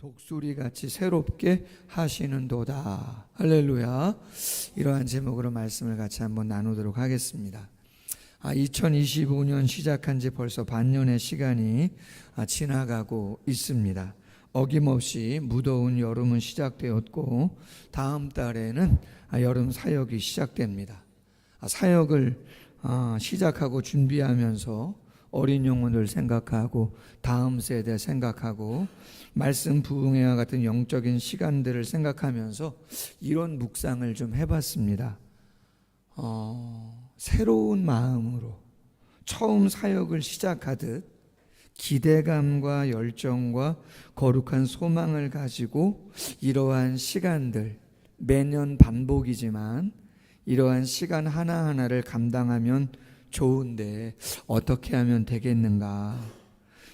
독수리같이 새롭게 하시는도다. 할렐루야. 이러한 제목으로 말씀을 같이 한번 나누도록 하겠습니다. 2025년 시작한 지 벌써 반년의 시간이 지나가고 있습니다. 어김없이 무더운 여름은 시작되었고 다음 달에는 여름 사역이 시작됩니다. 사역을 시작하고 준비하면서 어린 영혼들 생각하고 다음 세대 생각하고 말씀 부흥회와 같은 영적인 시간들을 생각하면서 이런 묵상을 좀 해봤습니다. 새로운 마음으로 처음 사역을 시작하듯 기대감과 열정과 거룩한 소망을 가지고 이러한 시간들, 매년 반복이지만 이러한 시간 하나하나를 감당하면 좋은데 어떻게 하면 되겠는가?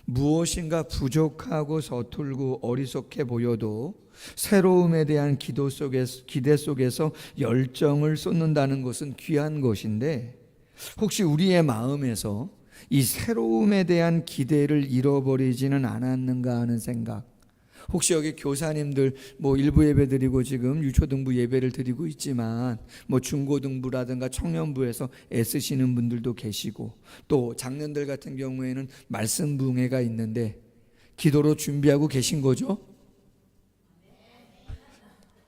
무엇인가 부족하고 서툴고 어리석해 보여도 새로움에 대한 기대 속에서 열정을 쏟는다는 것은 귀한 것인데, 혹시 우리의 마음에서 이 새로움에 대한 기대를 잃어버리지는 않았는가 하는 생각. 혹시 여기 교사님들 일부 예배 드리고 지금 유초등부 예배를 드리고 있지만 중고등부라든가 청년부에서 애쓰시는 분들도 계시고, 또 장년들 같은 경우에는 말씀 부흥회가 있는데 기도로 준비하고 계신 거죠?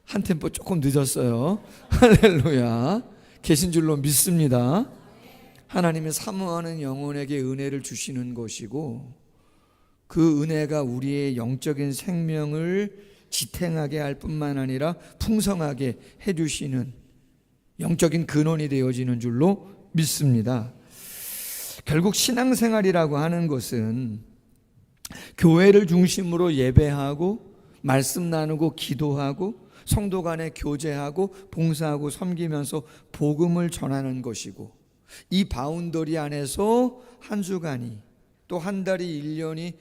한 템포 조금 늦었어요. 할렐루야. 계신 줄로 믿습니다. 하나님의 사모하는 영혼에게 은혜를 주시는 것이고, 그 은혜가 우리의 영적인 생명을 지탱하게 할 뿐만 아니라 풍성하게 해주시는 영적인 근원이 되어지는 줄로 믿습니다. 결국 신앙생활이라고 하는 것은 교회를 중심으로 예배하고 말씀 나누고 기도하고 성도 간에 교제하고 봉사하고 섬기면서 복음을 전하는 것이고, 이 바운더리 안에서 한 주간이 또 한 달이 1년이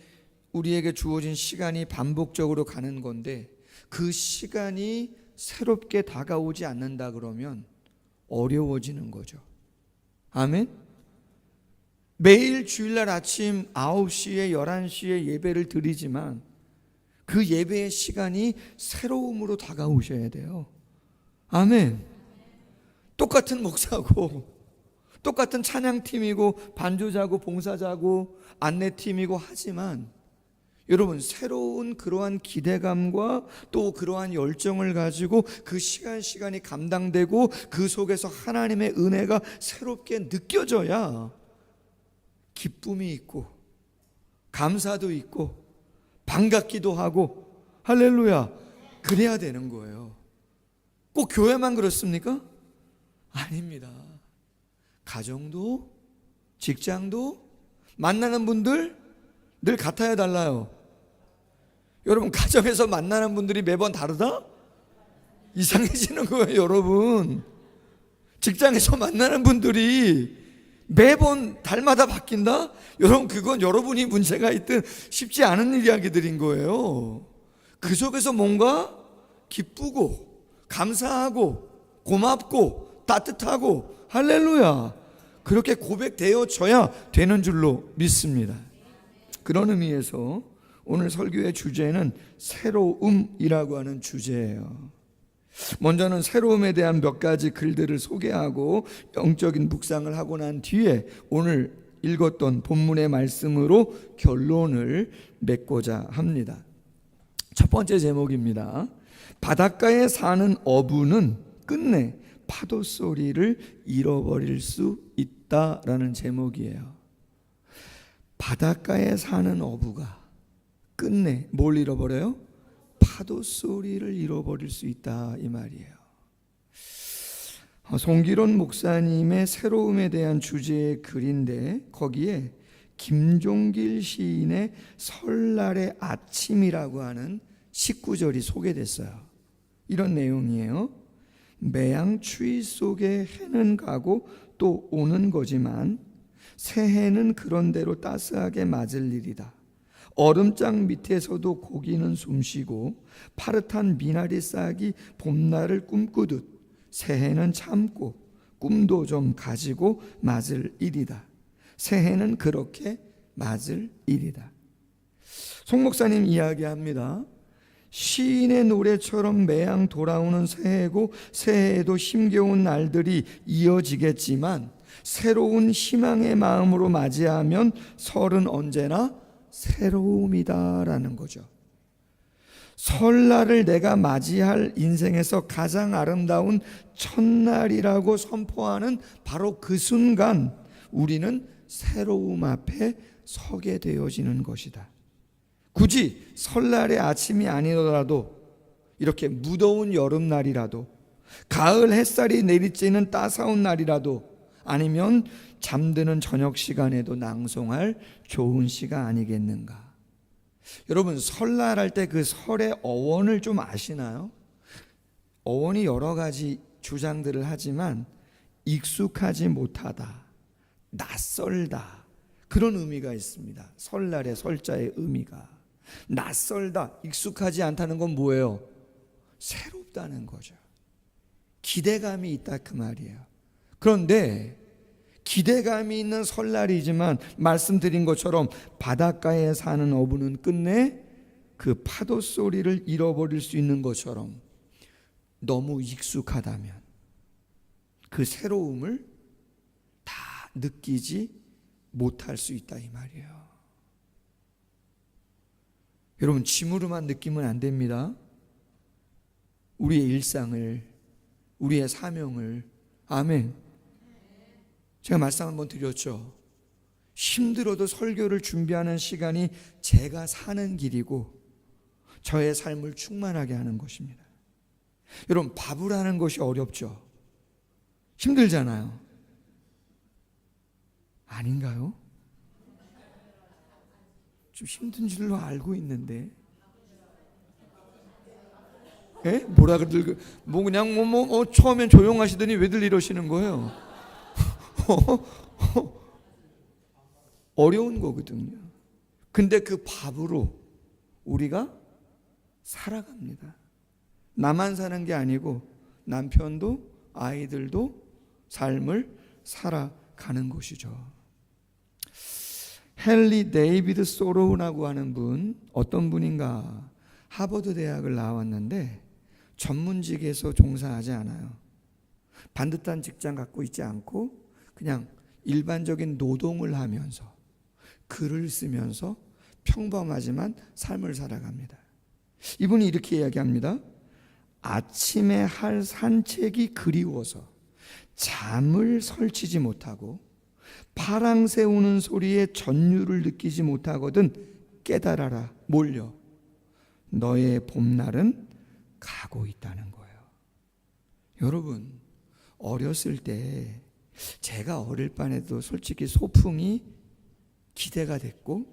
우리에게 주어진 시간이 반복적으로 가는 건데, 그 시간이 새롭게 다가오지 않는다 그러면 어려워지는 거죠. 아멘. 매일 주일날 아침 9시에 11시에 예배를 드리지만 그 예배의 시간이 새로움으로 다가오셔야 돼요. 아멘. 똑같은 목사고 똑같은 찬양팀이고 반주자고 봉사자고 안내팀이고 하지만, 여러분, 새로운 그러한 기대감과 또 그러한 열정을 가지고 그 시간이 감당되고 그 속에서 하나님의 은혜가 새롭게 느껴져야 기쁨이 있고 감사도 있고 반갑기도 하고, 할렐루야, 그래야 되는 거예요. 꼭 교회만 그렇습니까? 아닙니다. 가정도 직장도 만나는 분들 늘 같아야 달라요. 여러분, 가정에서 만나는 분들이 매번 다르다? 이상해지는 거예요, 여러분. 직장에서 만나는 분들이 매번 달마다 바뀐다? 여러분, 그건 여러분이 문제가 있든 쉽지 않은 이야기들인 거예요. 그 속에서 뭔가 기쁘고 감사하고 고맙고 따뜻하고, 할렐루야, 그렇게 고백되어져야 되는 줄로 믿습니다. 그런 의미에서 오늘 설교의 주제는 새로움이라고 하는 주제예요. 먼저는 새로움에 대한 몇 가지 글들을 소개하고 영적인 묵상을 하고 난 뒤에 오늘 읽었던 본문의 말씀으로 결론을 맺고자 합니다. 첫 번째 제목입니다. 바닷가에 사는 어부는 끝내 파도 소리를 잃어버릴 수 있다라는 제목이에요. 바닷가에 사는 어부가 끝내 뭘 잃어버려요? 파도 소리를 잃어버릴 수 있다, 이 말이에요. 송기론 목사님의 새로움에 대한 주제의 글인데, 거기에 김종길 시인의 설날의 아침이라고 하는 19절이 소개됐어요. 이런 내용이에요. 매양 추위 속에 해는 가고 또 오는 거지만 새해는 그런대로 따스하게 맞을 일이다. 얼음장 밑에서도 고기는 숨쉬고 파릇한 미나리 싹이 봄날을 꿈꾸듯 새해는 참고 꿈도 좀 가지고 맞을 일이다. 새해는 그렇게 맞을 일이다. 송 목사님 이야기합니다. 시인의 노래처럼 매양 돌아오는 새해고 새해에도 힘겨운 날들이 이어지겠지만 새로운 희망의 마음으로 맞이하면 설은 언제나 새로움이다라는 거죠. 설날을 내가 맞이할 인생에서 가장 아름다운 첫날이라고 선포하는 바로 그 순간 우리는 새로움 앞에 서게 되어지는 것이다. 굳이 설날의 아침이 아니더라도 이렇게 무더운 여름날이라도 가을 햇살이 내리쬐는 따사운 날이라도 아니면 잠드는 저녁 시간에도 낭송할 좋은 시가 아니겠는가. 여러분 설날 할 때 그 설의 어원을 좀 아시나요? 어원이 여러 가지 주장들을 하지만 익숙하지 못하다, 낯설다 그런 의미가 있습니다. 설날의 설자의 의미가 낯설다, 익숙하지 않다는 건 뭐예요? 새롭다는 거죠. 기대감이 있다 그 말이에요. 그런데 기대감이 있는 설날이지만 말씀드린 것처럼 바닷가에 사는 어부는 끝내 그 파도 소리를 잃어버릴 수 있는 것처럼 너무 익숙하다면 그 새로움을 다 느끼지 못할 수 있다 이 말이에요. 여러분 짐으로만 느끼면 안 됩니다. 우리의 일상을, 우리의 사명을. 아멘. 제가 말씀 한번 드렸죠. 힘들어도 설교를 준비하는 시간이 제가 사는 길이고 저의 삶을 충만하게 하는 것입니다. 여러분 밥을 하는 것이 어렵죠. 힘들잖아요. 아닌가요? 좀 힘든 줄로 알고 있는데. 예? 뭐라 그들 뭐 그냥 처음엔 조용하시더니 왜들 이러시는 거예요? 어려운 거거든요. 근데 그 밥으로 우리가 살아갑니다. 나만 사는 게 아니고 남편도 아이들도 삶을 살아가는 것이죠. 헨리 데이비드 소로우라고 하는 분, 어떤 분인가 하버드 대학을 나왔는데 전문직에서 종사하지 않아요. 반듯한 직장 갖고 있지 않고 그냥 일반적인 노동을 하면서 글을 쓰면서 평범하지만 삶을 살아갑니다. 이분이 이렇게 이야기합니다. 아침에 할 산책이 그리워서 잠을 설치지 못하고 파랑새 우는 소리에 전율을 느끼지 못하거든 깨달아라 몰려 너의 봄날은 가고 있다는 거예요. 여러분 어렸을 때 제가 어릴 반에도 솔직히 소풍이 기대가 됐고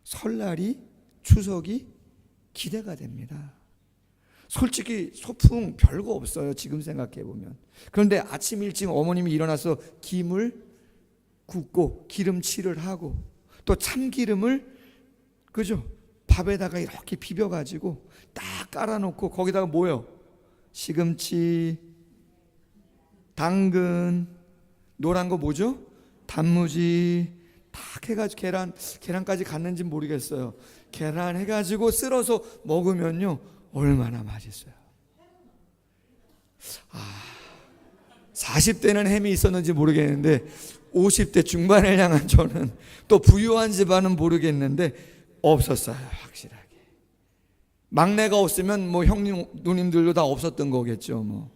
설날이 추석이 기대가 됩니다. 솔직히 소풍 별거 없어요. 지금 생각해 보면. 그런데 아침 일찍 어머님이 일어나서 김을 굽고 기름칠을 하고 또 참기름을 그죠? 밥에다가 이렇게 비벼가지고 딱 깔아놓고 거기다가 뭐요? 시금치, 당근, 노란 거 뭐죠? 단무지 딱 해가지고 계란까지 갔는지 모르겠어요. 계란 해가지고 쓸어서 먹으면요 얼마나 맛있어요. 40대는 햄이 있었는지 모르겠는데 50대 중반을 향한 저는 또 부유한 집안은 모르겠는데 없었어요. 확실하게. 막내가 없으면 뭐 형님 누님들도 다 없었던 거겠죠. 뭐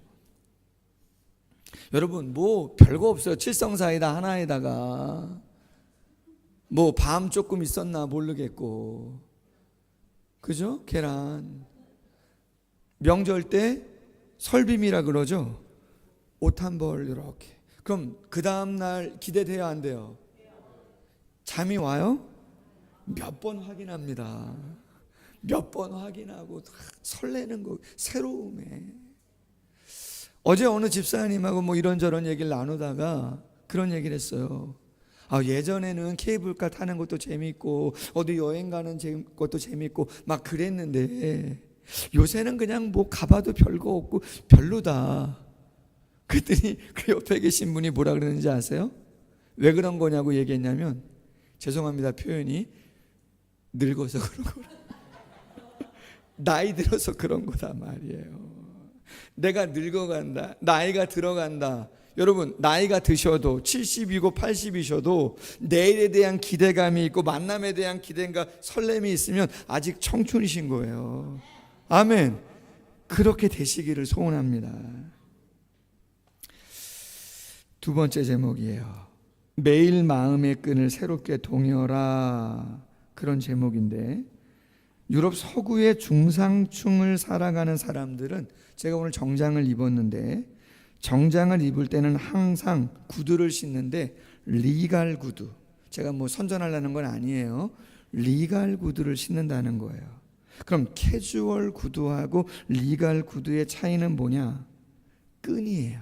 여러분 뭐 별거 없어요. 칠성사이다 하나에다가 뭐 밤 조금 있었나 모르겠고 그죠? 계란. 명절 때 설빔이라 그러죠. 옷 한 벌 이렇게. 그럼 그 다음날 기대돼야 안 돼요? 잠이 와요? 몇 번 확인합니다. 몇 번 확인하고 설레는 거 새로움에. 어제 어느 집사님하고 뭐 이런저런 얘기를 나누다가 그런 얘기를 했어요. 예전에는 케이블카 타는 것도 재밌고 어디 여행 가는 것도 재밌고 막 그랬는데 요새는 그냥 뭐 가봐도 별거 없고 별로다. 그랬더니 그 옆에 계신 분이 뭐라 그러는지 아세요? 왜 그런 거냐고 얘기했냐면 죄송합니다 표현이 늙어서 그런 거라. 나이 들어서 그런 거다 말이에요. 내가 늙어간다, 나이가 들어간다. 여러분, 나이가 드셔도 70이고 80이셔도 내일에 대한 기대감이 있고 만남에 대한 기대감과 설렘이 있으면 아직 청춘이신 거예요. 아멘. 그렇게 되시기를 소원합니다. 두 번째 제목이에요. 매일 마음의 끈을 새롭게 동여라. 그런 제목인데, 유럽 서구의 중상층을 살아가는 사람들은, 제가 오늘 정장을 입었는데 정장을 입을 때는 항상 구두를 신는데 리갈 구두, 제가 뭐 선전하려는 건 아니에요. 리갈 구두를 신는다는 거예요. 그럼 캐주얼 구두하고 리갈 구두의 차이는 뭐냐? 끈이에요.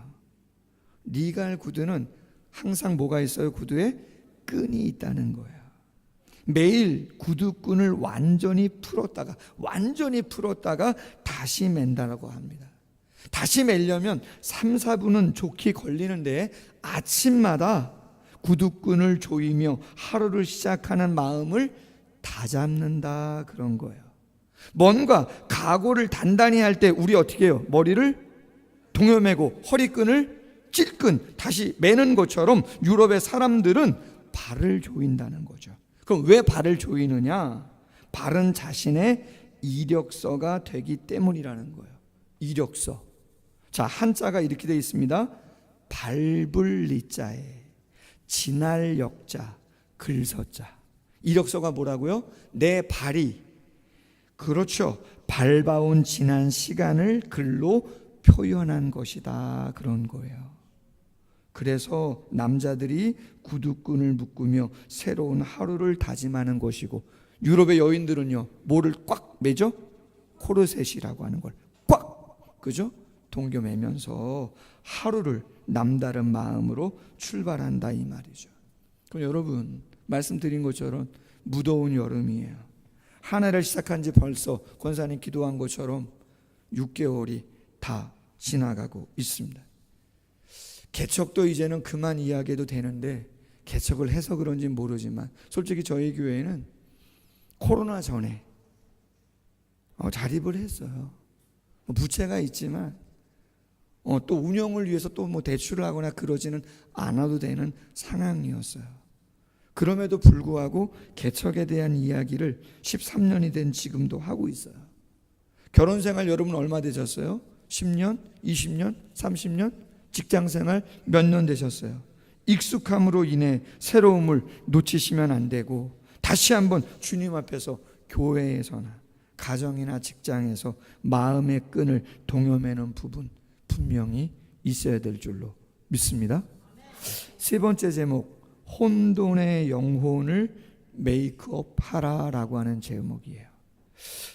리갈 구두는 항상 뭐가 있어요? 구두에 끈이 있다는 거예요. 매일 구두끈을 완전히 풀었다가 다시 맨다라고 합니다. 다시 매려면 3, 4분은 좋게 걸리는데 아침마다 구두끈을 조이며 하루를 시작하는 마음을 다잡는다, 그런 거예요. 뭔가 각오를 단단히 할 때 우리 어떻게 해요? 머리를 동여매고 허리끈을 찔끈 다시 매는 것처럼 유럽의 사람들은 발을 조인다는 거죠. 그럼 왜 발을 조이느냐? 발은 자신의 이력서가 되기 때문이라는 거예요. 이력서. 자, 한자가 이렇게 되어 있습니다. 밟을 리자에 지날 역자 글서자. 이력서가 뭐라고요? 내 발이, 그렇죠, 밟아온 지난 시간을 글로 표현한 것이다, 그런 거예요. 그래서 남자들이 구두끈을 묶으며 새로운 하루를 다짐하는 것이고, 유럽의 여인들은요, 뭐를 꽉 매죠? 코르셋이라고 하는 걸 꽉, 그죠? 동겨매면서 하루를 남다른 마음으로 출발한다, 이 말이죠. 그럼 여러분, 말씀드린 것처럼 무더운 여름이에요. 한 해를 시작한 지 벌써 권사님 기도한 것처럼 6개월이 다 지나가고 있습니다. 개척도 이제는 그만 이야기해도 되는데, 개척을 해서 그런지 모르지만 솔직히 저희 교회는 코로나 전에 자립을 했어요. 부채가 있지만 또 운영을 위해서 또 뭐 대출을 하거나 그러지는 않아도 되는 상황이었어요. 그럼에도 불구하고 개척에 대한 이야기를 13년이 된 지금도 하고 있어요. 결혼생활 여러분 얼마 되셨어요? 10년? 20년? 30년? 직장생활 몇 년 되셨어요? 익숙함으로 인해 새로움을 놓치시면 안 되고, 다시 한번 주님 앞에서 교회에서나 가정이나 직장에서 마음의 끈을 동여매는 부분 분명히 있어야 될 줄로 믿습니다. 세 번째 제목, 혼돈의 영혼을 메이크업 하라라고 하는 제목이에요.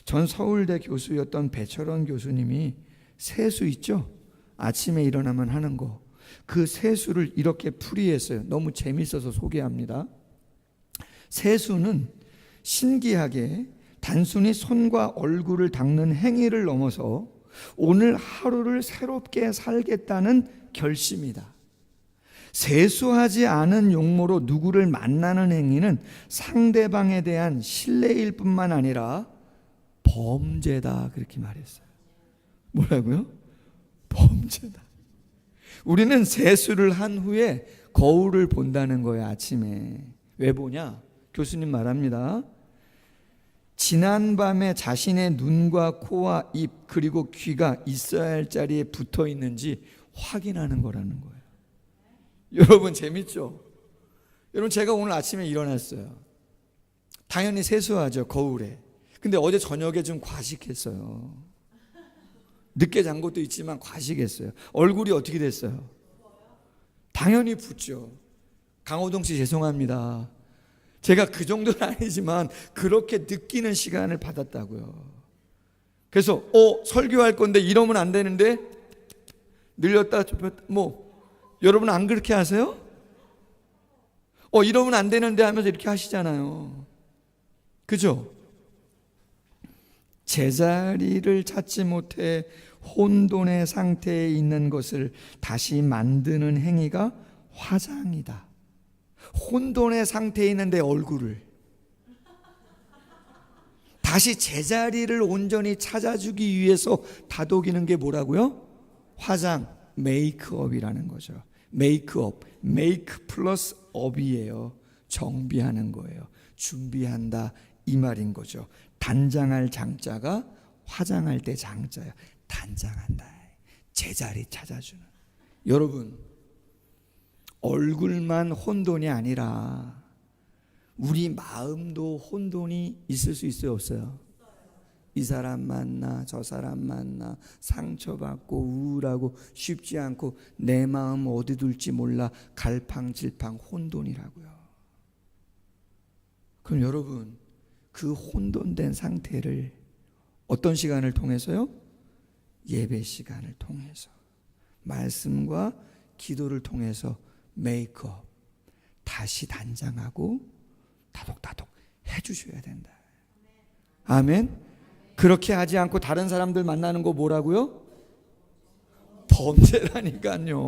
전 서울대 교수였던 배철원 교수님이 세수 있죠? 아침에 일어나면 하는 거, 그 세수를 이렇게 풀이했어요. 너무 재밌어서 소개합니다. 세수는 신기하게 단순히 손과 얼굴을 닦는 행위를 넘어서 오늘 하루를 새롭게 살겠다는 결심이다. 세수하지 않은 용모로 누구를 만나는 행위는 상대방에 대한 신뢰일 뿐만 아니라 범죄다, 그렇게 말했어요. 뭐라고요? 범죄다. 우리는 세수를 한 후에 거울을 본다는 거예요, 아침에. 왜 보냐? 교수님 말합니다. 지난밤에 자신의 눈과 코와 입 그리고 귀가 있어야 할 자리에 붙어 있는지 확인하는 거라는 거예요. 여러분 재밌죠? 여러분, 제가 오늘 아침에 일어났어요. 당연히 세수하죠, 거울에. 근데 어제 저녁에 좀 과식했어요. 늦게 잔 것도 있지만 과식했어요. 얼굴이 어떻게 됐어요? 당연히 붓죠. 강호동 씨 죄송합니다. 제가 그 정도는 아니지만 그렇게 느끼는 시간을 받았다고요. 그래서 설교할 건데 이러면 안 되는데 늘렸다 좁혔다, 여러분 안 그렇게 하세요? 이러면 안 되는데 하면서 이렇게 하시잖아요. 그죠? 제자리를 찾지 못해 혼돈의 상태에 있는 것을 다시 만드는 행위가 화장이다. 혼돈의 상태에 있는데 얼굴을 다시 제자리를 온전히 찾아주기 위해서 다독이는 게 뭐라고요? 화장, 메이크업이라는 거죠. 메이크업, 메이크 플러스 업이에요. 정비하는 거예요. 준비한다 이 말인 거죠. 단장할 장자가 화장할 때 장자야. 단장한다. 제자리 찾아주는. 여러분, 얼굴만 혼돈이 아니라 우리 마음도 혼돈이 있을 수 있어요, 없어요? 이 사람 만나 저 사람 만나 상처받고 우울하고 쉽지 않고 내 마음 어디 둘지 몰라 갈팡질팡 혼돈이라고요. 그럼 여러분, 그 혼돈된 상태를 어떤 시간을 통해서요? 예배 시간을 통해서, 말씀과 기도를 통해서 메이크업, 다시 단장하고 다독다독 해주셔야 된다. 아멘. 그렇게 하지 않고 다른 사람들 만나는 거 뭐라고요? 범죄라니까요.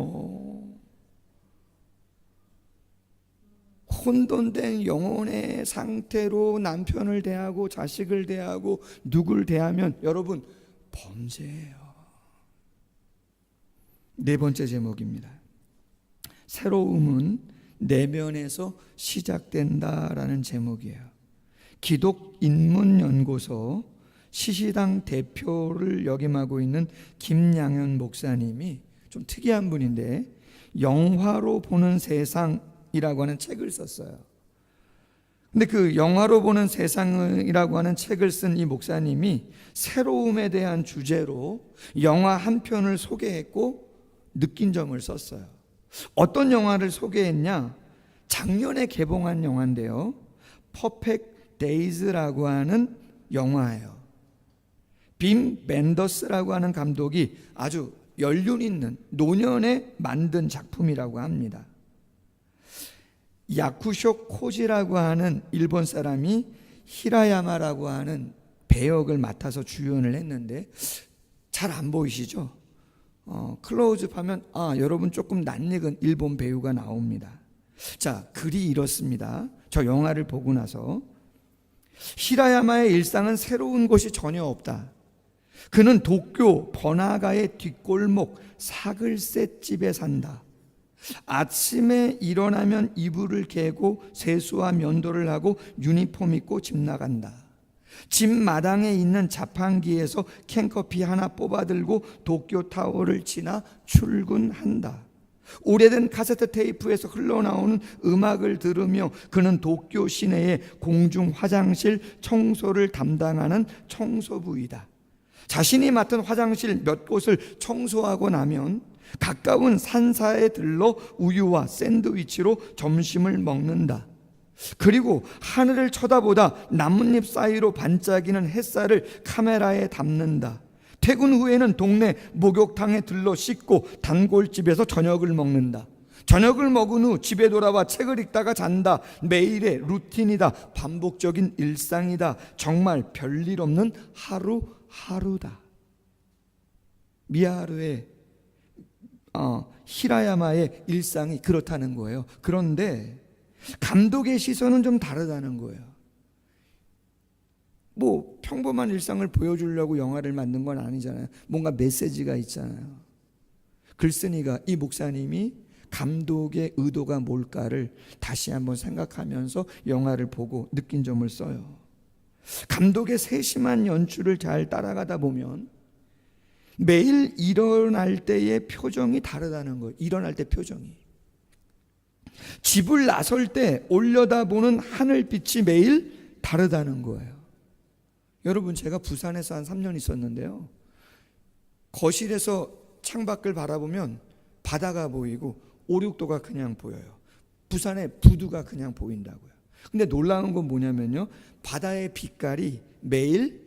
혼돈된 영혼의 상태로 남편을 대하고 자식을 대하고 누굴 대하면 여러분 범죄예요. 네 번째 제목입니다. 새로움은 내면에서 시작된다라는 제목이에요. 기독 인문연구소 시시당 대표를 역임하고 있는 김양현 목사님이 좀 특이한 분인데 영화로 보는 세상이라고 하는 책을 썼어요. 근데 그 영화로 보는 세상이라고 하는 책을 쓴 이 목사님이 새로움에 대한 주제로 영화 한 편을 소개했고 느낀 점을 썼어요. 어떤 영화를 소개했냐? 작년에 개봉한 영화인데요, 퍼펙트 데이즈라고 하는 영화예요. 빔 벤더스라고 하는 감독이 아주 연륜 있는 노년에 만든 작품이라고 합니다. 야쿠쇼 코지라고 하는 일본 사람이 히라야마라고 하는 배역을 맡아서 주연을 했는데 잘 안 보이시죠? 클로즈업하면 여러분 조금 낯익은 일본 배우가 나옵니다. 자, 글이 이렇습니다. 저 영화를 보고 나서 히라야마의 일상은 새로운 것이 전혀 없다. 그는 도쿄 번화가의 뒷골목 사글세 집에 산다. 아침에 일어나면 이불을 개고 세수와 면도를 하고 유니폼 입고 집 나간다. 집 마당에 있는 자판기에서 캔커피 하나 뽑아들고 도쿄타워를 지나 출근한다. 오래된 카세트 테이프에서 흘러나오는 음악을 들으며 그는 도쿄 시내의 공중 화장실 청소를 담당하는 청소부이다. 자신이 맡은 화장실 몇 곳을 청소하고 나면 가까운 산사에 들러 우유와 샌드위치로 점심을 먹는다. 그리고 하늘을 쳐다보다 나뭇잎 사이로 반짝이는 햇살을 카메라에 담는다. 퇴근 후에는 동네 목욕탕에 들러 씻고 단골집에서 저녁을 먹는다. 저녁을 먹은 후 집에 돌아와 책을 읽다가 잔다. 매일의 루틴이다. 반복적인 일상이다. 정말 별일 없는 하루하루다. 미야하루의 히라야마의 일상이 그렇다는 거예요. 그런데 감독의 시선은 좀 다르다는 거예요. 뭐 평범한 일상을 보여주려고 영화를 만든 건 아니잖아요. 뭔가 메시지가 있잖아요. 글쓴이가, 이 목사님이 감독의 의도가 뭘까를 다시 한번 생각하면서 영화를 보고 느낀 점을 써요. 감독의 세심한 연출을 잘 따라가다 보면 매일 일어날 때의 표정이 다르다는 거예요. 일어날 때 표정이. 집을 나설 때 올려다보는 하늘빛이 매일 다르다는 거예요. 여러분, 제가 부산에서 한 3년 있었는데요, 거실에서 창밖을 바라보면 바다가 보이고 오륙도가 그냥 보여요. 부산의 부두가 그냥 보인다고요. 근데 놀라운 건 뭐냐면요, 바다의 빛깔이 매일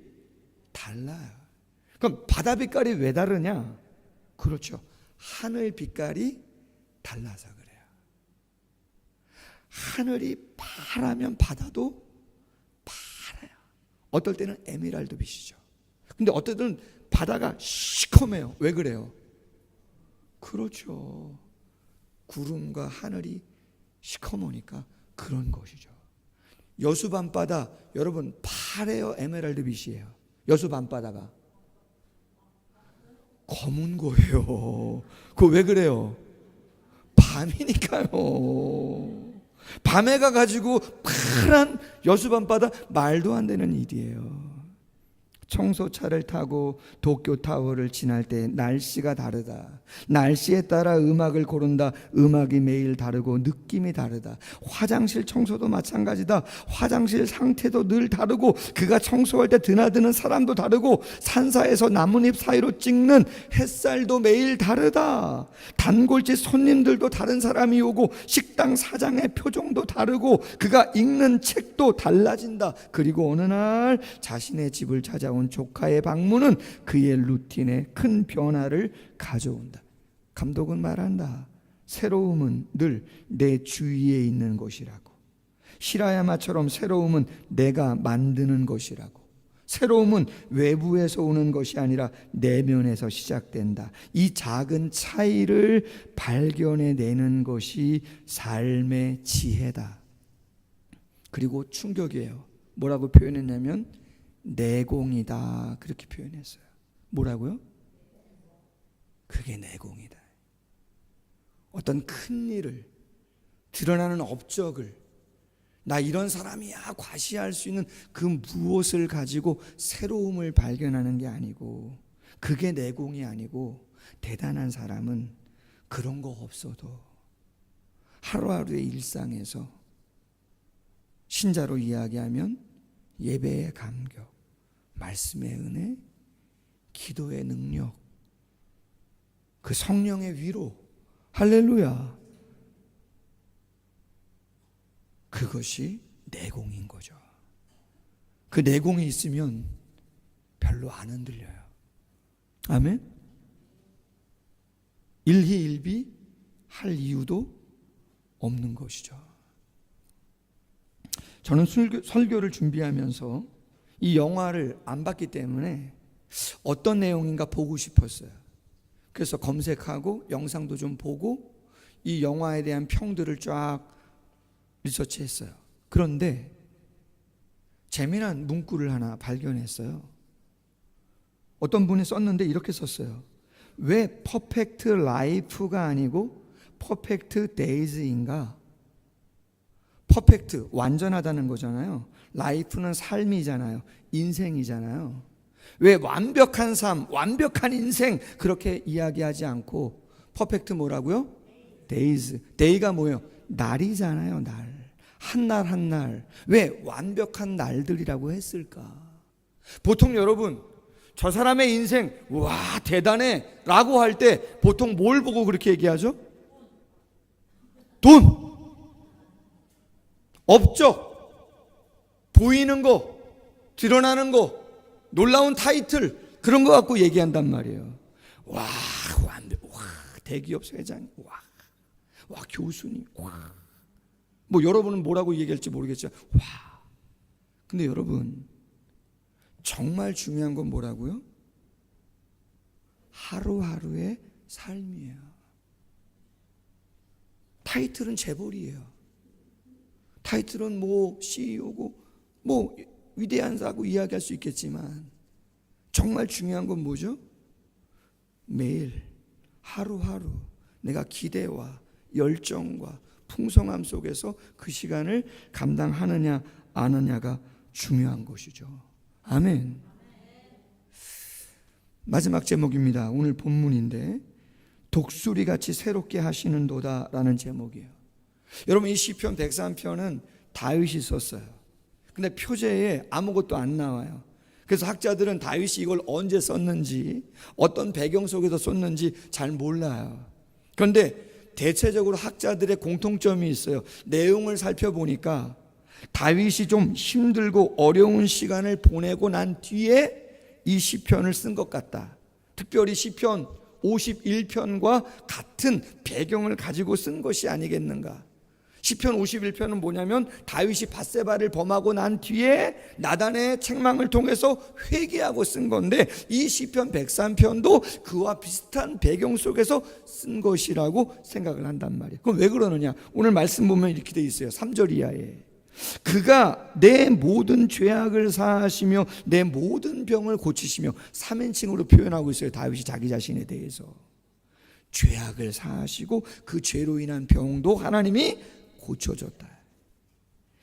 달라요. 그럼 바다 빛깔이 왜 다르냐? 그렇죠, 하늘 빛깔이 달라서 그래요. 하늘이 파라면 바다도 파래요. 어떨 때는 에메랄드 빛이죠. 근데 어떨 때는 바다가 시커매요. 왜 그래요? 그렇죠, 구름과 하늘이 시커머니까 그런 것이죠. 여수 밤바다 여러분 카레어 에메랄드 빛이에요. 여수 밤바다가 검은 거예요. 그거 왜 그래요? 밤이니까요. 밤에 가가지고 파란 여수 밤바다, 말도 안 되는 일이에요. 청소차를 타고 도쿄타워를 지날 때 날씨가 다르다. 날씨에 따라 음악을 고른다. 음악이 매일 다르고 느낌이 다르다. 화장실 청소도 마찬가지다. 화장실 상태도 늘 다르고, 그가 청소할 때 드나드는 사람도 다르고, 산사에서 나뭇잎 사이로 찍는 햇살도 매일 다르다. 단골집 손님들도 다른 사람이 오고, 식당 사장의 표정도 다르고, 그가 읽는 책도 달라진다. 그리고 어느 날 자신의 집을 찾아온 조카의 방문은 그의 루틴에 큰 변화를 가져온다. 감독은 말한다. 새로움은 늘 내 주위에 있는 것이라고. 히라야마처럼 새로움은 내가 만드는 것이라고. 새로움은 외부에서 오는 것이 아니라 내면에서 시작된다. 이 작은 차이를 발견해내는 것이 삶의 지혜다. 그리고 충격이에요. 뭐라고 표현했냐면 내공이다, 그렇게 표현했어요. 뭐라고요? 그게 내공이다. 어떤 큰 일을, 드러나는 업적을, 나 이런 사람이야 과시할 수 있는 그 무엇을 가지고 새로움을 발견하는 게 아니고, 그게 내공이 아니고, 대단한 사람은 그런 거 없어도 하루하루의 일상에서, 신자로 이야기하면 예배의 감격, 말씀의 은혜, 기도의 능력, 그 성령의 위로, 할렐루야, 그것이 내공인 거죠. 그 내공이 있으면 별로 안 흔들려요. 아멘. 일희일비 할 이유도 없는 것이죠. 저는 설교를 준비하면서 이 영화를 안 봤기 때문에 어떤 내용인가 보고 싶었어요. 그래서 검색하고 영상도 좀 보고 이 영화에 대한 평들을 쫙 리서치했어요. 그런데 재미난 문구를 하나 발견했어요. 어떤 분이 썼는데 이렇게 썼어요. 왜 퍼펙트 라이프가 아니고 퍼펙트 데이즈인가? 퍼펙트, 완전하다는 거잖아요. 라이프는 삶이잖아요. 인생이잖아요. 왜 완벽한 삶, 완벽한 인생 그렇게 이야기하지 않고 퍼펙트 뭐라고요? 데이즈. 데이가 뭐예요? 날이잖아요. 날. 한 날 한 날. 왜 완벽한 날들이라고 했을까? 보통 여러분, 저 사람의 인생 와 대단해 라고 할 때 보통 뭘 보고 그렇게 얘기하죠? 돈, 업적, 보이는 거, 드러나는 거, 놀라운 타이틀, 그런 거 갖고 얘기한단 말이에요. 와, 대기업 회장, 와, 교수님, 뭐 여러분은 뭐라고 얘기할지 모르겠지만, 근데 여러분, 정말 중요한 건 뭐라고요? 하루하루의 삶이에요. 타이틀은 재벌이에요. 타이틀은 뭐 CEO고 뭐 위대한 사고 이야기할 수 있겠지만, 정말 중요한 건 뭐죠? 매일 하루하루 내가 기대와 열정과 풍성함 속에서 그 시간을 감당하느냐 안 하느냐가 중요한 것이죠. 아멘. 마지막 제목입니다. 오늘 본문인데 독수리같이 새롭게 하시는도다 라는 제목이에요. 여러분, 이 시편 103편은 다윗이 썼어요. 근데 표제에 아무것도 안 나와요. 그래서 학자들은 다윗이 이걸 언제 썼는지, 어떤 배경 속에서 썼는지 잘 몰라요. 그런데 대체적으로 학자들의 공통점이 있어요. 내용을 살펴보니까 다윗이 좀 힘들고 어려운 시간을 보내고 난 뒤에 이 시편을 쓴 것 같다. 특별히 시편 51편과 같은 배경을 가지고 쓴 것이 아니겠는가. 시편 51편은 뭐냐면 다윗이 밧세바를 범하고 난 뒤에 나단의 책망을 통해서 회개하고 쓴 건데, 이 시편 103편도 그와 비슷한 배경 속에서 쓴 것이라고 생각을 한단 말이에요. 그럼 왜 그러느냐? 오늘 말씀 보면 이렇게 돼 있어요. 3절 이하에 그가 내 모든 죄악을 사하시며 내 모든 병을 고치시며 3인칭으로 표현하고 있어요. 다윗이 자기 자신에 대해서 죄악을 사하시고 그 죄로 인한 병도 하나님이 고쳐줬다.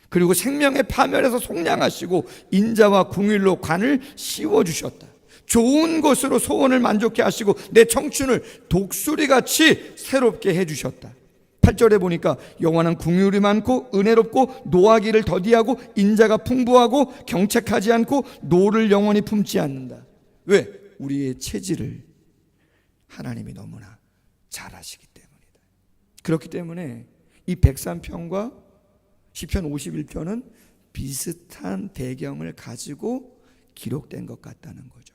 그리고 생명의 파멸에서 속량하시고 인자와 궁일로 관을 씌워주셨다. 좋은 것으로 소원을 만족케 하시고 내 청춘을 독수리같이 새롭게 해주셨다. 8절에 보니까 여호와는 긍휼이 많고 은혜롭고 노하기를 더디하고 인자가 풍부하고 경책하지 않고 노를 영원히 품지 않는다. 왜? 우리의 체질을 하나님이 너무나 잘 아시기 때문이다. 그렇기 때문에 이 103편과 시편 51편은 비슷한 배경을 가지고 기록된 것 같다는 거죠.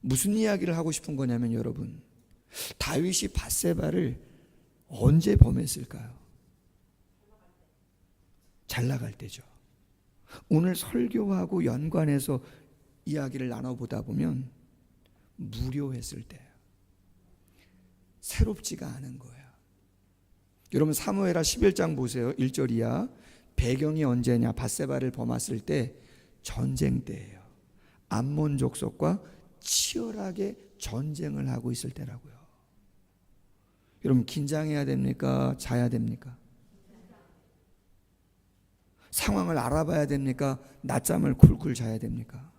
무슨 이야기를 하고 싶은 거냐면 여러분, 다윗이 밧세바를 언제 범했을까요? 잘 나갈 때죠. 오늘 설교하고 연관해서 이야기를 나눠보다 보면 무료했을 때예요. 새롭지가 않은 거예요. 여러분 사무엘하 11장 보세요. 1절 이하. 배경이 언제냐? 밧세바를 범했을 때 전쟁 때예요. 암몬 족속과 치열하게 전쟁을 하고 있을 때라고요. 여러분 긴장해야 됩니까? 자야 됩니까? 상황을 알아봐야 됩니까? 낮잠을 쿨쿨 자야 됩니까?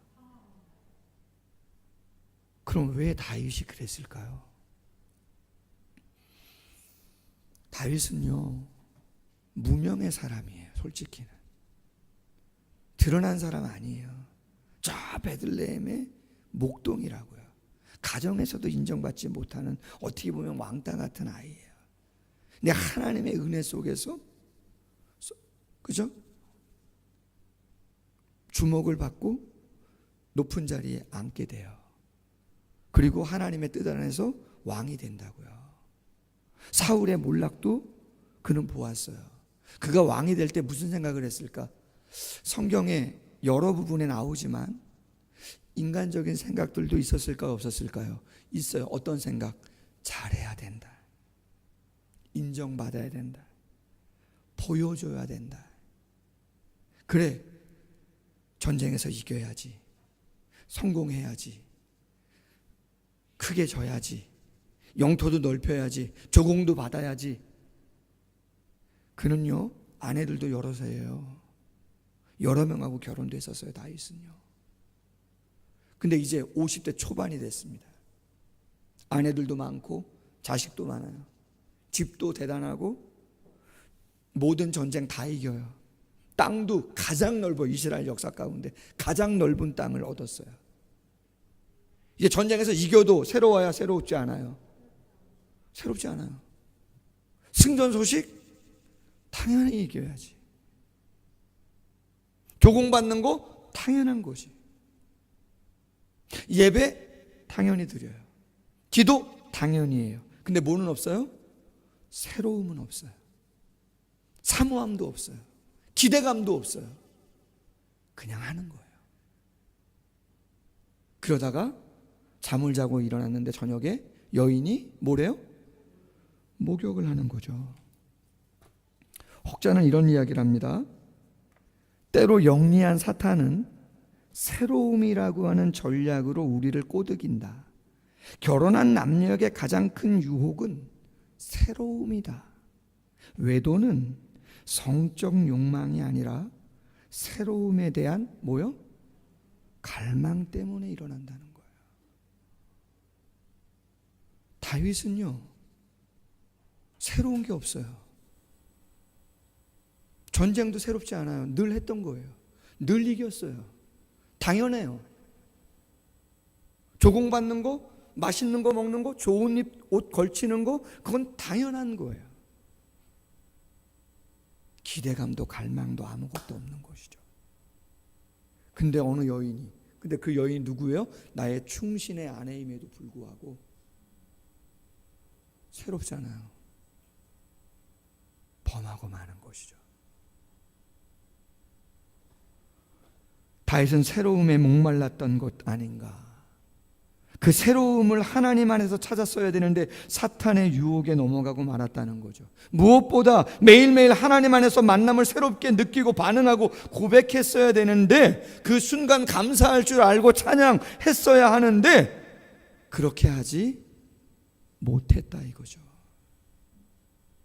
그럼 왜 다윗이 그랬을까요? 다윗은요 무명의 사람이에요. 솔직히는 드러난 사람 아니에요. 저 베들레헴의 목동이라고요. 가정에서도 인정받지 못하는 어떻게 보면 왕따 같은 아이예요. 근데 하나님의 은혜 속에서 그죠? 주목을 받고 높은 자리에 앉게 돼요. 그리고 하나님의 뜻 안에서 왕이 된다고요. 사울의 몰락도 그는 보았어요. 그가 왕이 될 때 무슨 생각을 했을까? 성경에 여러 부분에 나오지만 인간적인 생각들도 있었을까요? 없었을까요? 있어요. 어떤 생각? 잘해야 된다. 인정받아야 된다. 보여줘야 된다. 그래, 전쟁에서 이겨야지. 성공해야지. 크게 져야지. 영토도 넓혀야지. 조공도 받아야지. 그는요 아내들도 여러서예요. 여러 명하고 결혼도 했었어요. 다윗은요. 근데 이제 50대 초반이 됐습니다. 아내들도 많고 자식도 많아요. 집도 대단하고 모든 전쟁 다 이겨요. 땅도 가장 넓어. 이스라엘 역사 가운데 가장 넓은 땅을 얻었어요. 이제 전쟁에서 이겨도 새로워야 새롭지 않아요. 새롭지 않아요. 승전 소식 당연히 이겨야지. 조공받는 거 당연한 거지. 예배 당연히 드려요. 기도 당연히 해요. 근데 뭐는 없어요? 새로움은 없어요. 사모함도 없어요. 기대감도 없어요. 그냥 하는 거예요. 그러다가 잠을 자고 일어났는데 저녁에 여인이 뭐래요? 목욕을 하는 거죠. 혹자는 이런 이야기를 합니다. 때로 영리한 사탄은 새로움이라고 하는 전략으로 우리를 꼬드긴다. 결혼한 남녀에게 가장 큰 유혹은 새로움이다. 외도는 성적 욕망이 아니라 새로움에 대한 뭐요? 갈망 때문에 일어난다는 거예요. 다윗은요 새로운 게 없어요. 전쟁도 새롭지 않아요. 늘 했던 거예요. 늘 이겼어요. 당연해요. 조공받는 거, 맛있는 거 먹는 거, 좋은 옷 걸치는 거, 그건 당연한 거예요. 기대감도 갈망도 아무것도 없는 것이죠. 근데 어느 여인이, 근데 그 여인이 누구예요? 나의 충신의 아내임에도 불구하고 새롭잖아요. 범하고 마는 것이죠. 다윗은 새로움에 목말랐던 것 아닌가. 그 새로움을 하나님 안에서 찾았어야 되는데 사탄의 유혹에 넘어가고 말았다는 거죠. 무엇보다 매일매일 하나님 안에서 만남을 새롭게 느끼고 반응하고 고백했어야 되는데, 그 순간 감사할 줄 알고 찬양했어야 하는데 그렇게 하지 못했다 이거죠.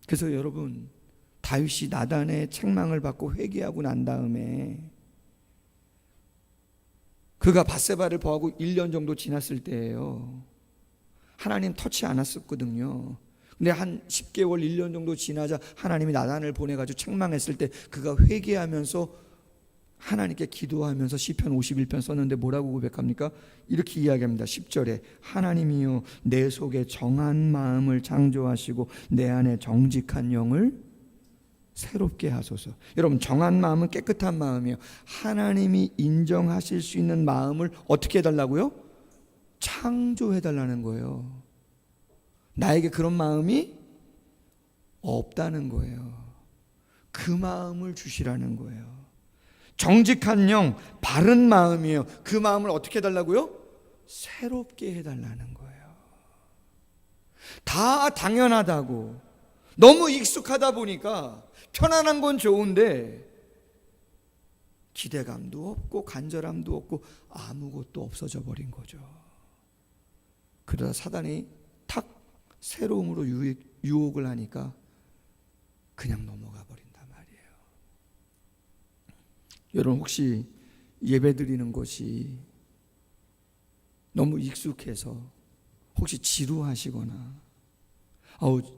그래서 여러분, 다윗이 나단의 책망을 받고 회개하고 난 다음에 그가 밧세바를 보하고 1년 정도 지났을 때예요. 하나님 터치 않았었거든요. 근데 한 10개월 1년 정도 지나자 하나님이 나단을 보내가지고 책망했을 때 그가 회개하면서 하나님께 기도하면서 시편 51편 썼는데 뭐라고 고백합니까? 이렇게 이야기합니다. 10절에 하나님이여 내 속에 정한 마음을 창조하시고 내 안에 정직한 영을 새롭게 하소서. 여러분, 정한 마음은 깨끗한 마음이에요. 하나님이 인정하실 수 있는 마음을 어떻게 해달라고요? 창조해달라는 거예요. 나에게 그런 마음이 없다는 거예요. 그 마음을 주시라는 거예요. 정직한 영, 바른 마음이에요. 그 마음을 어떻게 해달라고요? 새롭게 해달라는 거예요. 다 당연하다고, 너무 익숙하다 보니까 편안한 건 좋은데 기대감도 없고 간절함도 없고 아무것도 없어져 버린 거죠. 그러다 사단이 탁 새로움으로 유혹을 하니까 그냥 넘어가 버린단 말이에요. 여러분, 혹시 예배 드리는 것이 너무 익숙해서 혹시 지루하시거나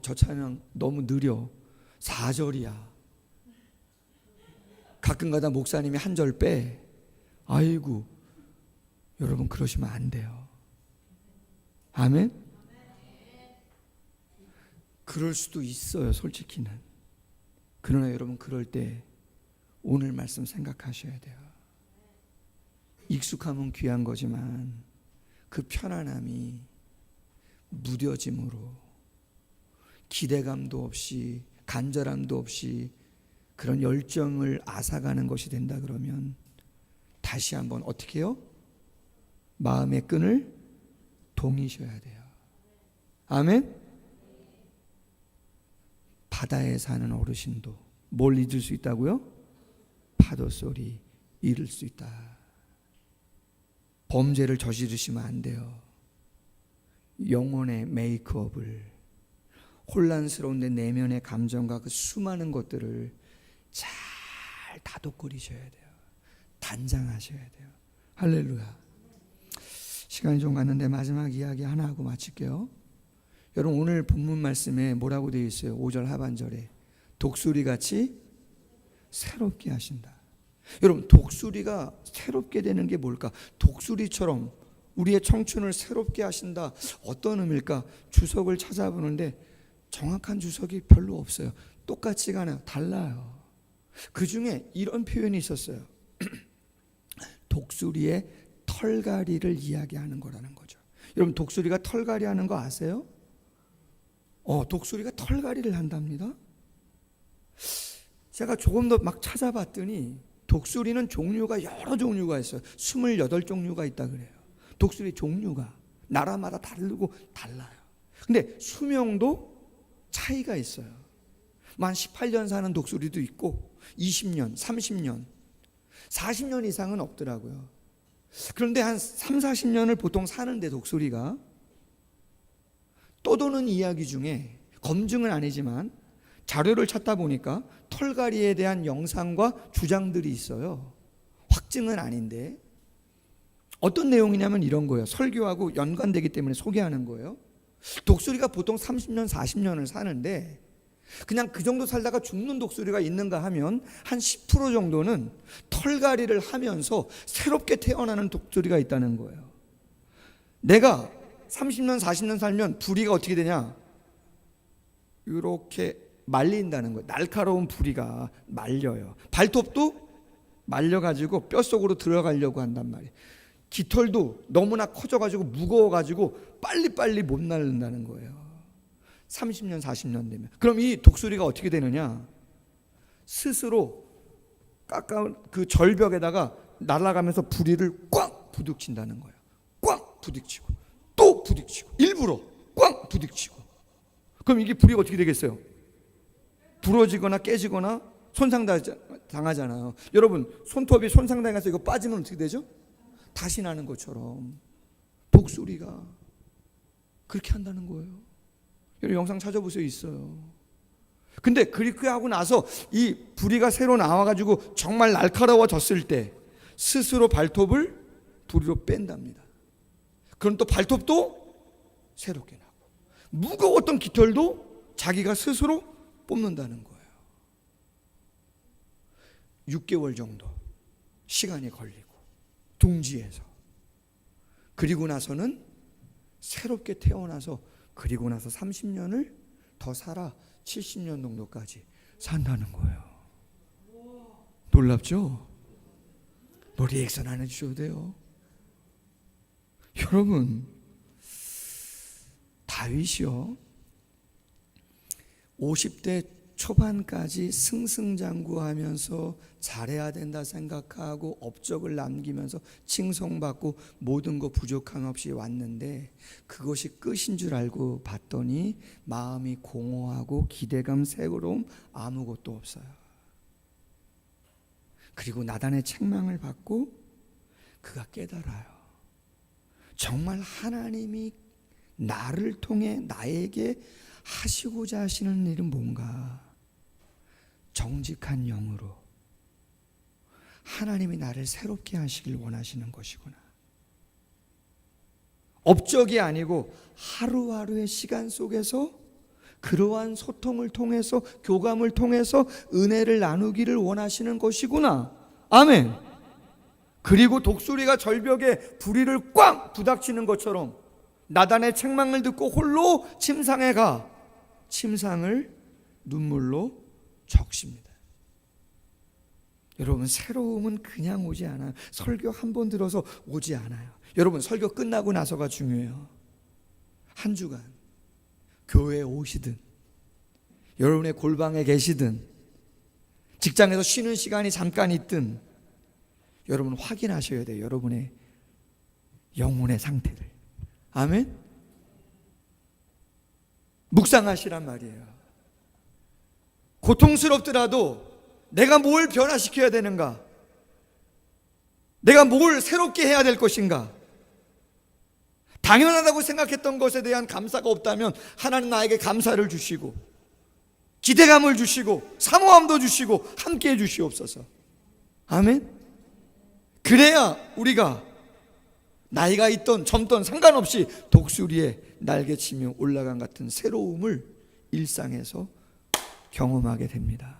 저 찬양 너무 느려, 4절이야, 가끔가다 목사님이 한 절 빼, 아이고, 여러분 그러시면 안 돼요. 아멘? 그럴 수도 있어요, 솔직히는. 그러나 여러분, 그럴 때 오늘 말씀 생각하셔야 돼요. 익숙함은 귀한 거지만 그 편안함이 무뎌짐으로 기대감도 없이 간절함도 없이 그런 열정을 앗아가는 것이 된다 그러면 다시 한번 어떻게 해요? 마음의 끈을 동이셔야 돼요. 아멘? 바다에 사는 어르신도 뭘 잊을 수 있다고요? 파도 소리 잃을 수 있다. 범죄를 저지르시면 안 돼요. 영혼의 메이크업을, 혼란스러운 내 내면의 감정과 그 수많은 것들을 잘 다독거리셔야 돼요. 단장하셔야 돼요. 할렐루야. 시간이 좀 갔는데 마지막 이야기 하나 하고 마칠게요. 여러분, 오늘 본문 말씀에 뭐라고 되어 있어요? 5절 하반절에 독수리같이 새롭게 하신다. 여러분, 독수리가 새롭게 되는 게 뭘까? 독수리처럼 우리의 청춘을 새롭게 하신다. 어떤 의미일까? 주석을 찾아보는데 정확한 주석이 별로 없어요. 똑같지가 않아요. 달라요. 그 중에 이런 표현이 있었어요. 독수리의 털갈이를 이야기하는 거라는 거죠. 여러분, 독수리가 털갈이 하는 거 아세요? 독수리가 털갈이를 한답니다. 제가 조금 더 막 찾아봤더니 독수리는 종류가 여러 종류가 있어요. 28종류가 있다 그래요. 독수리 종류가 나라마다 다르고 달라요. 근데 수명도 차이가 있어요. 만 18년 사는 독수리도 있고 20년, 30년, 40년 이상은 없더라고요. 그런데 한 3, 40년을 보통 사는데 독수리가 떠도는 이야기 중에 검증은 아니지만 자료를 찾다 보니까 털갈이에 대한 영상과 주장들이 있어요. 확증은 아닌데 어떤 내용이냐면 이런 거예요. 설교하고 연관되기 때문에 소개하는 거예요. 독수리가 보통 30년, 40년을 사는데 그냥 그 정도 살다가 죽는 독수리가 있는가 하면 한 10% 정도는 털갈이를 하면서 새롭게 태어나는 독수리가 있다는 거예요. 내가 30년, 40년 살면 부리가 어떻게 되냐? 이렇게 말린다는 거예요. 날카로운 부리가 말려요. 발톱도 말려가지고 뼛속으로 들어가려고 한단 말이에요. 깃털도 너무나 커져가지고 무거워가지고 빨리빨리 못 날른다는 거예요. 30년, 40년 되면. 그럼 이 독수리가 어떻게 되느냐? 스스로 깎아온 그 절벽에다가 날아가면서 부리를 꽉 부딪힌다는 거예요. 꽉 부딪히고 꼭 부딪히고 일부러 꽝 부딪히고, 그럼 이게 불이 어떻게 되겠어요? 부러지거나 깨지거나 손상당하잖아요. 여러분, 손톱이 손상당해서 이거 빠지면 어떻게 되죠? 다시 나는 것처럼 독수리가 그렇게 한다는 거예요. 여러분 영상 찾아보세요. 있어요. 근데 그렇게 하고 나서 이 부리가 새로 나와가지고 정말 날카로워졌을 때 스스로 발톱을 부리로 뺀답니다. 그럼 또 발톱도 새롭게 나고 무거웠던 깃털도 자기가 스스로 뽑는다는 거예요. 6개월 정도 시간이 걸리고 둥지에서, 그리고 나서는 새롭게 태어나서, 그리고 나서 30년을 더 살아 70년 정도까지 산다는 거예요. 놀랍죠? 뭐 리액션 안 해주셔도 돼요. 여러분, 다윗이요 50대 초반까지 승승장구하면서 잘해야 된다 생각하고 업적을 남기면서 칭송받고 모든 거 부족함 없이 왔는데, 그것이 끝인 줄 알고 봤더니 마음이 공허하고 기대감, 새로움 아무것도 없어요. 그리고 나단의 책망을 받고 그가 깨달아요. 정말 하나님이 나를 통해 나에게 하시고자 하시는 일은 뭔가, 정직한 영으로 하나님이 나를 새롭게 하시길 원하시는 것이구나. 업적이 아니고 하루하루의 시간 속에서 그러한 소통을 통해서, 교감을 통해서 은혜를 나누기를 원하시는 것이구나. 아멘. 그리고 독수리가 절벽에 부리를 꽝 부닥치는 것처럼 나단의 책망을 듣고 홀로 침상에 가 침상을 눈물로 적십니다. 여러분, 새로움은 그냥 오지 않아요. 설교 한 번 들어서 오지 않아요. 여러분, 설교 끝나고 나서가 중요해요. 한 주간 교회에 오시든, 여러분의 골방에 계시든, 직장에서 쉬는 시간이 잠깐 있든, 여러분 확인하셔야 돼요. 여러분의 영혼의 상태를. 아멘. 묵상하시란 말이에요. 고통스럽더라도 내가 뭘 변화시켜야 되는가? 내가 뭘 새롭게 해야 될 것인가? 당연하다고 생각했던 것에 대한 감사가 없다면 하나님 나에게 감사를 주시고 기대감을 주시고 사모함도 주시고 함께해 주시옵소서. 아멘. 그래야 우리가 나이가 있던 젊던 상관없이 독수리에 날개치며 올라간 같은 새로움을 일상에서 경험하게 됩니다.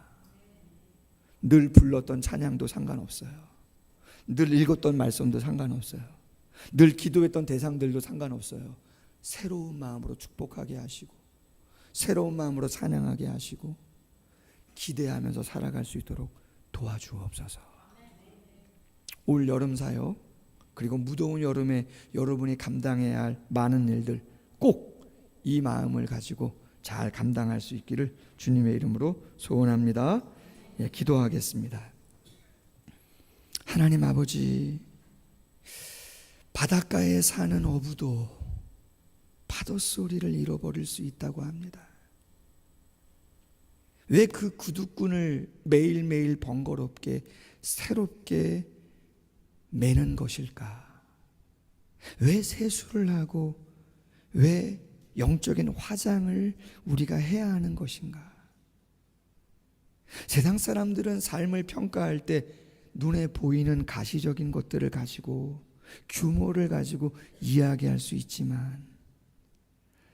늘 불렀던 찬양도 상관없어요. 늘 읽었던 말씀도 상관없어요. 늘 기도했던 대상들도 상관없어요. 새로운 마음으로 축복하게 하시고, 새로운 마음으로 찬양하게 하시고, 기대하면서 살아갈 수 있도록 도와주옵소서. 올 여름 사역, 그리고 무더운 여름에 여러분이 감당해야 할 많은 일들, 꼭 이 마음을 가지고 잘 감당할 수 있기를 주님의 이름으로 소원합니다. 예, 기도하겠습니다. 하나님 아버지, 바닷가에 사는 어부도 파도 소리를 잃어버릴 수 있다고 합니다. 왜 그 구두꾼을 매일매일 번거롭게 새롭게 매는 것일까? 왜 세수를 하고 왜 영적인 화장을 우리가 해야 하는 것인가? 세상 사람들은 삶을 평가할 때 눈에 보이는 가시적인 것들을 가지고, 규모를 가지고 이야기할 수 있지만,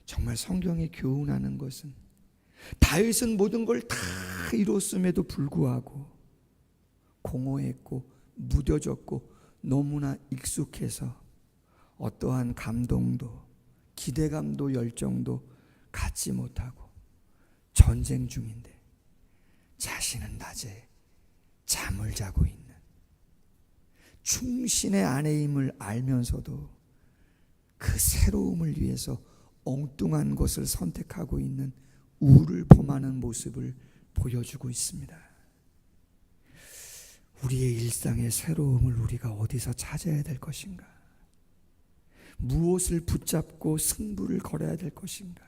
정말 성경이 교훈하는 것은 다윗은 모든 걸 다 이뤘음에도 불구하고 공허했고 무뎌졌고 너무나 익숙해서 어떠한 감동도 기대감도 열정도 갖지 못하고 전쟁 중인데 자신은 낮에 잠을 자고 있는, 충신의 아내임을 알면서도 그 새로움을 위해서 엉뚱한 것을 선택하고 있는 우를 범하는 모습을 보여주고 있습니다. 우리의 일상의 새로움을 우리가 어디서 찾아야 될 것인가? 무엇을 붙잡고 승부를 걸어야 될 것인가?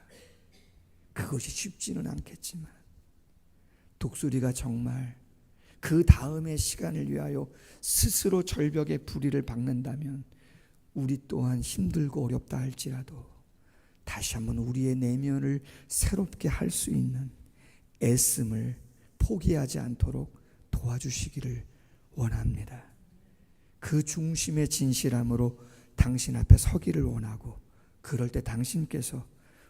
그것이 쉽지는 않겠지만 독수리가 정말 그 다음의 시간을 위하여 스스로 절벽에 부리를 박는다면 우리 또한 힘들고 어렵다 할지라도 다시 한번 우리의 내면을 새롭게 할 수 있는 애씀을 포기하지 않도록 도와주시기를 원합니다. 그 중심의 진실함으로 당신 앞에 서기를 원하고, 그럴 때 당신께서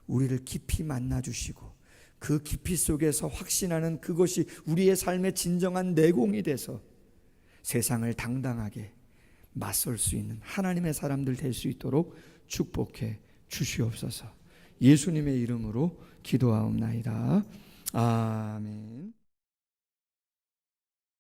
우리를 깊이 만나주시고 그 깊이 속에서 확신하는 그것이 우리의 삶의 진정한 내공이 돼서 세상을 당당하게 맞설 수 있는 하나님의 사람들 될 수 있도록 축복해 주시옵소서. 예수님의 이름으로 기도하옵나이다. 아멘.